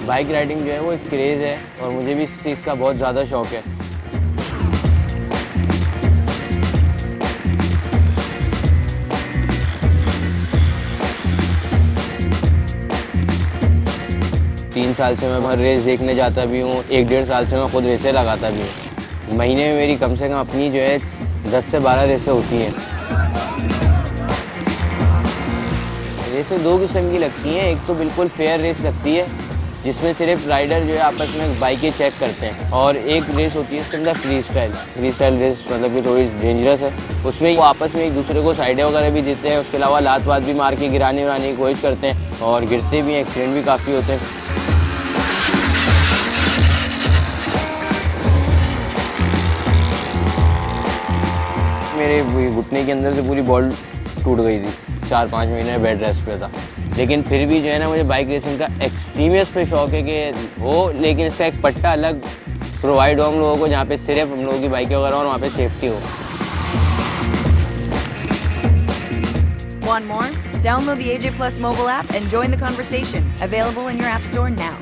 Bike riding जो है वो एक क्रेज़ है और मुझे भी इस चीज़ का बहुत ज़्यादा शौक़ है। तीन साल से मैं हर रेस देखने जाता भी हूँ, 1-1.5 साल से मैं खुद रेसें लगाता भी हूँ। महीने में मेरी कम से कम अपनी जो है 10 से 12 रेसें होती हैं। रेसें दो किस्म की लगती हैं, एक तो बिल्कुल फेयर रेस लगती है जिसमें सिर्फ राइडर जो है आपस में बाइकें चेक करते हैं, और एक रेस होती है इसके अंदर फ्री स्टाइल रेस, मतलब कि थोड़ी डेंजरस है। उसमें वो आपस में एक दूसरे को साइडें वगैरह भी देते हैं, उसके अलावा लात वात भी मार के गिराने की कोशिश करते हैं और गिरते भी हैं, एक्सीडेंट भी काफ़ी होते हैं। मेरे घुटने के अंदर से पूरी बॉल टूट गई थी, 4-5 महीने बेड रेस्ट पे था। लेकिन फिर भी जो है ना, मुझे बाइक रेसिंग का एक्सट्रीमियस पे शौक़ है कि हो, लेकिन इसका एक पट्टा अलग प्रोवाइड हो हम लोगों को, जहाँ पे सिर्फ हम लोगों की बाइकें वगैरह और वहाँ पे सेफ्टी हो। Want more? Download the AJ Plus mobile app and join the conversation. Available in your app store now.